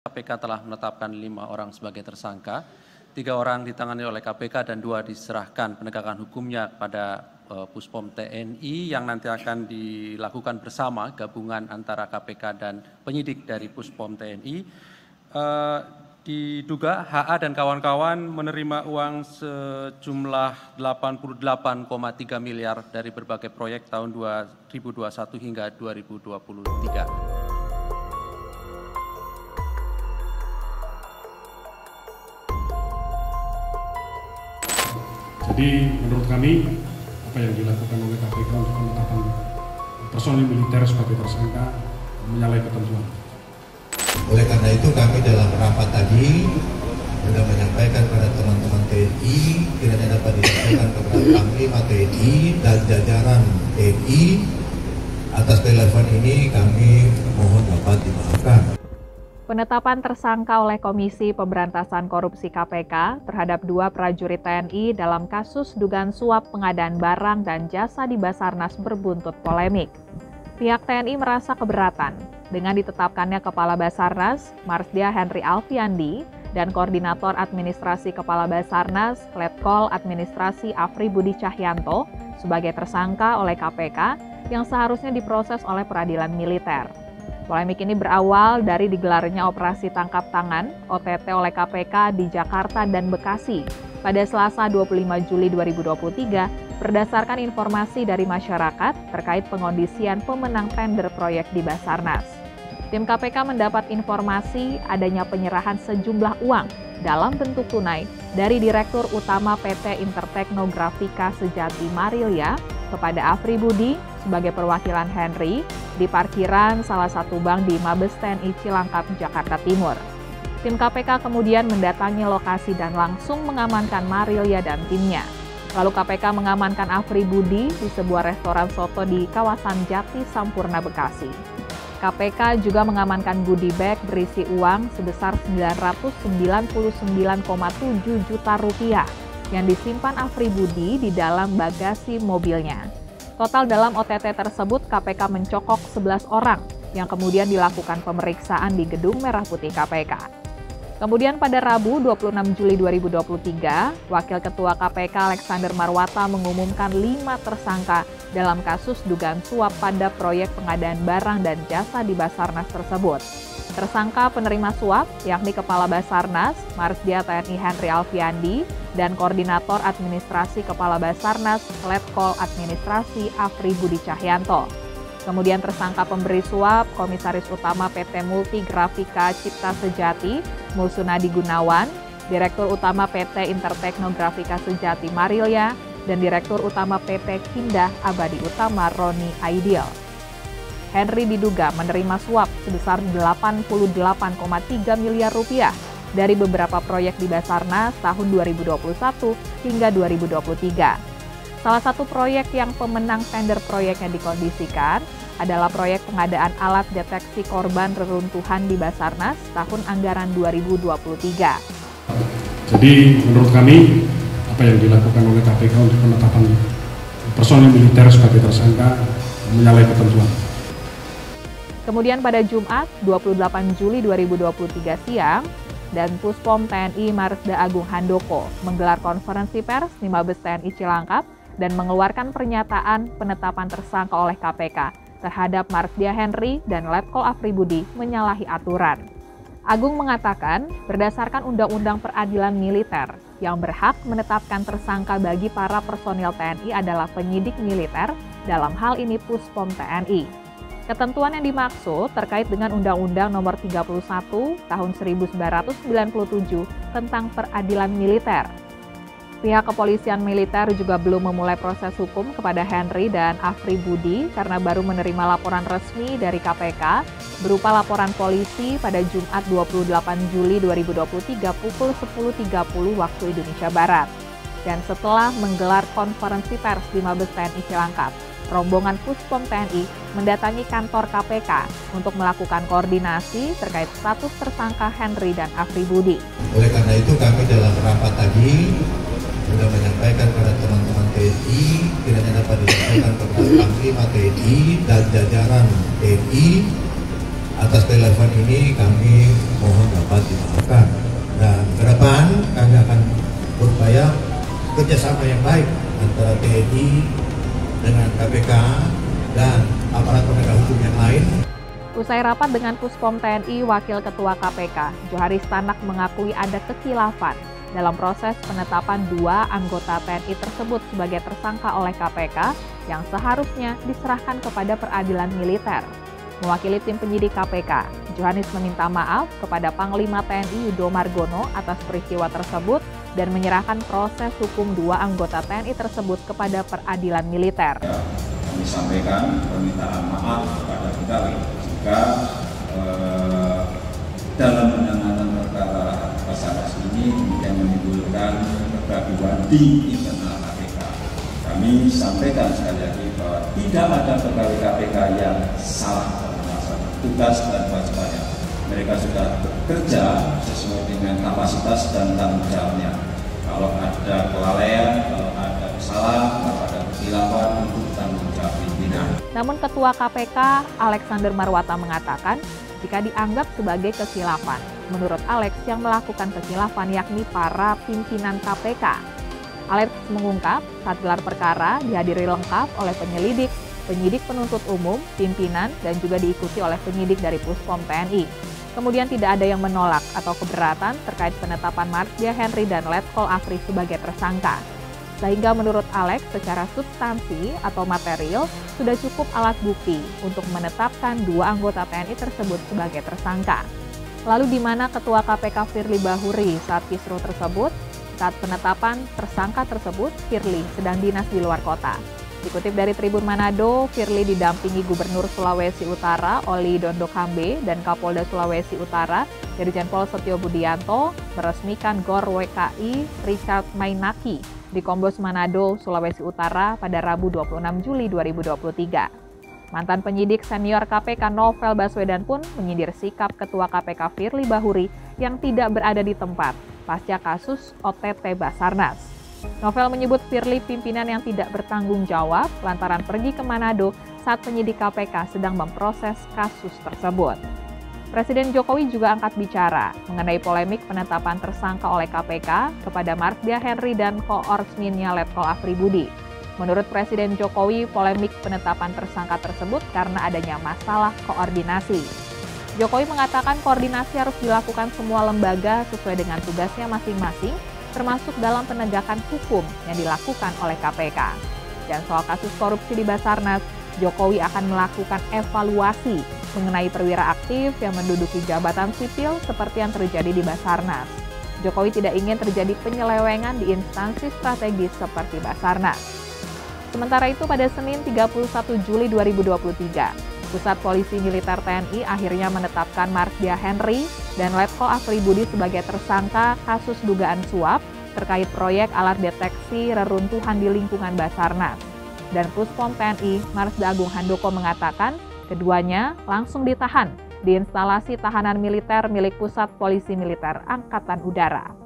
KPK telah menetapkan 5 orang sebagai tersangka, 3 orang ditangani oleh KPK dan 2 diserahkan penegakan hukumnya kepada Puspom TNI yang nanti akan dilakukan bersama gabungan antara KPK dan penyidik dari Puspom TNI. Diduga HA dan kawan-kawan menerima uang sejumlah 88,3 miliar dari berbagai proyek tahun 2021 hingga 2023. Jadi menurut kami apa yang dilakukan oleh KPK untuk penetapan personil militer sebagai tersangka menyalahi ketentuan. Oleh karena itu kami dalam rapat tadi sudah menyampaikan kepada teman-teman TNI kiranya dapat disampaikan kepada Panglima TNI dan jajaran TNI atas relevan ini kami mohon dapat dimaafkan. Penetapan tersangka oleh Komisi Pemberantasan Korupsi KPK terhadap 2 prajurit TNI dalam kasus dugaan suap pengadaan barang dan jasa di Basarnas berbuntut polemik. Pihak TNI merasa keberatan dengan ditetapkannya Kepala Basarnas, Marsdia Henry Alfiandi, dan Koordinator Administrasi Kepala Basarnas, Letkol Administrasi Afri Budi Cahyanto sebagai tersangka oleh KPK yang seharusnya diproses oleh peradilan militer. Polemik ini berawal dari digelarnya operasi tangkap tangan OTT oleh KPK di Jakarta dan Bekasi pada Selasa 25 Juli 2023 berdasarkan informasi dari masyarakat terkait pengondisian pemenang tender proyek di Basarnas. Tim KPK mendapat informasi adanya penyerahan sejumlah uang dalam bentuk tunai dari Direktur Utama PT Interteknografika Sejati Marilia kepada Afri Budi sebagai perwakilan Henry di parkiran salah satu bank di Mabes TNI Cilangkap, Jakarta Timur. Tim KPK kemudian mendatangi lokasi dan langsung mengamankan Marilia dan timnya. Lalu KPK mengamankan Afri Budi di sebuah restoran soto di kawasan Jati Sampurna, Bekasi. KPK juga mengamankan goodie bag berisi uang sebesar 999,7 juta rupiah yang disimpan Afri Budi di dalam bagasi mobilnya. Total dalam OTT tersebut KPK mencokok 11 orang yang kemudian dilakukan pemeriksaan di Gedung Merah Putih KPK. Kemudian pada Rabu 26 Juli 2023, Wakil Ketua KPK Alexander Marwata mengumumkan 5 tersangka dalam kasus dugaan suap pada proyek pengadaan barang dan jasa di Basarnas tersebut. Tersangka penerima suap yakni Kepala Basarnas, Marsdia TNI Henry Alfiandi, dan Koordinator Administrasi Kepala Basarnas, Letkol Administrasi Afri Budi Cahyanto. Kemudian tersangka pemberi suap, Komisaris Utama PT Multi Grafika Cipta Sejati, Mulsunadi Gunawan, Direktur Utama PT Interteknografika Sejati Marilia, dan Direktur Utama PT Kindah Abadi Utama Roni Aidil. Henry diduga menerima suap sebesar 88,3 miliar rupiah dari beberapa proyek di Basarnas tahun 2021 hingga 2023. Salah satu proyek yang pemenang tender proyeknya dikondisikan adalah proyek pengadaan alat deteksi korban reruntuhan di Basarnas tahun anggaran 2023. Jadi menurut kami apa yang dilakukan oleh KPK untuk penetapan personil militer sebagai tersangka menyalahi ketentuan. Kemudian pada Jumat 28 Juli 2023 siang, dan Puspom TNI Marsda Agung Handoko menggelar konferensi pers di Mabes TNI Cilangkap dan mengeluarkan pernyataan penetapan tersangka oleh KPK terhadap Marsdia Henry dan Letkol Afri Budi menyalahi aturan. Agung mengatakan berdasarkan Undang-Undang Peradilan Militer yang berhak menetapkan tersangka bagi para personil TNI adalah penyidik militer, dalam hal ini Puspom TNI. Ketentuan yang dimaksud terkait dengan Undang-Undang Nomor 31 Tahun 1997 tentang Peradilan Militer. Pihak kepolisian militer juga belum memulai proses hukum kepada Henry dan Afri Budi karena baru menerima laporan resmi dari KPK berupa laporan polisi pada Jumat 28 Juli 2023 pukul 10.30 waktu Indonesia Barat. Dan setelah menggelar konferensi pers di Mabes TNI Cilangkap, rombongan Puspom TNI mendatangi kantor KPK untuk melakukan koordinasi terkait status tersangka Henry dan Afri Budi. Oleh karena itu kami dalam rapat tadi sudah menyampaikan kepada teman-teman TNI kiranya dapat disampaikan kepada Panglima TNI dan jajaran TNI Atas kekhilafan ini kami mohon dapat dimaafkan. Dan ke depan kami akan berupaya kerjasama yang baik antara TNI dengan KPK dan aparat penegak hukum yang lain. Usai rapat dengan Puspom TNI, Wakil Ketua KPK, Johari Stanak mengakui ada kekhilafan dalam proses penetapan 2 anggota TNI tersebut sebagai tersangka oleh KPK yang seharusnya diserahkan kepada peradilan militer. Mewakili tim penyidik KPK, Johanis meminta maaf kepada Panglima TNI Yudo Margono atas peristiwa tersebut dan menyerahkan proses hukum 2 anggota TNI tersebut kepada peradilan militer. Kami sampaikan permintaan maaf kepada kita jika dalam penanganan perkara Basarnas ini yang menimbulkan kegaduhan di internal KPK. Kami sampaikan sekali lagi bahwa tidak ada pegawai KPK yang salah dalam melaksanakan tugas dan kewajibannya. Mereka sudah bekerja sesuai dengan kapasitas dan tanggung jawabnya. Kalau ada kelalaian, kalau ada kesalahan, kalau ada kekhilafan, untuk tanggung jawab pimpinan. Namun Ketua KPK Alexander Marwata mengatakan jika dianggap sebagai kekhilafan, menurut Alex yang melakukan kekhilafan yakni para pimpinan KPK. Alex mengungkap saat gelar perkara dihadiri lengkap oleh penyelidik, penyidik penuntut umum, pimpinan, dan juga diikuti oleh penyidik dari Puspom TNI. Kemudian tidak ada yang menolak atau keberatan terkait penetapan Marsdia Henry dan Letkol Afri sebagai tersangka. Sehingga menurut Alex secara substansi atau material sudah cukup alat bukti untuk menetapkan 2 anggota TNI tersebut sebagai tersangka. Lalu di mana Ketua KPK Firly Bahuri saat kisruh tersebut? Saat penetapan tersangka tersebut, Firly sedang dinas di luar kota. Dikutip dari Tribun Manado, Firly didampingi Gubernur Sulawesi Utara Oli Dondokambe dan Kapolda Sulawesi Utara Irjen Pol Setio Budianto meresmikan GOR WKI Richard Mainaki di Kombos Manado, Sulawesi Utara pada Rabu 26 Juli 2023. Mantan penyidik senior KPK Novel Baswedan pun menyindir sikap Ketua KPK Firly Bahuri yang tidak berada di tempat pasca kasus OTT Basarnas. Novel menyebut Firly pimpinan yang tidak bertanggung jawab lantaran pergi ke Manado saat penyidik KPK sedang memproses kasus tersebut. Presiden Jokowi juga angkat bicara mengenai polemik penetapan tersangka oleh KPK kepada Marsdia Henry dan koordinasinya Letkol Afri Budi. Menurut Presiden Jokowi, polemik penetapan tersangka tersebut karena adanya masalah koordinasi. Jokowi mengatakan koordinasi harus dilakukan semua lembaga sesuai dengan tugasnya masing-masing, termasuk dalam penegakan hukum yang dilakukan oleh KPK. Dan soal kasus korupsi di Basarnas, Jokowi akan melakukan evaluasi mengenai perwira aktif yang menduduki jabatan sipil seperti yang terjadi di Basarnas. Jokowi tidak ingin terjadi penyelewengan di instansi strategis seperti Basarnas. Sementara itu pada Senin 31 Juli 2023, Pusat Polisi Militer TNI akhirnya menetapkan Marsdia Henry dan Letkol Afri Budi sebagai tersangka kasus dugaan suap terkait proyek alat deteksi reruntuhan di lingkungan Basarnas. Dan Puspom TNI Marsda Agung Handoko mengatakan keduanya langsung ditahan di instalasi tahanan militer milik Pusat Polisi Militer Angkatan Udara.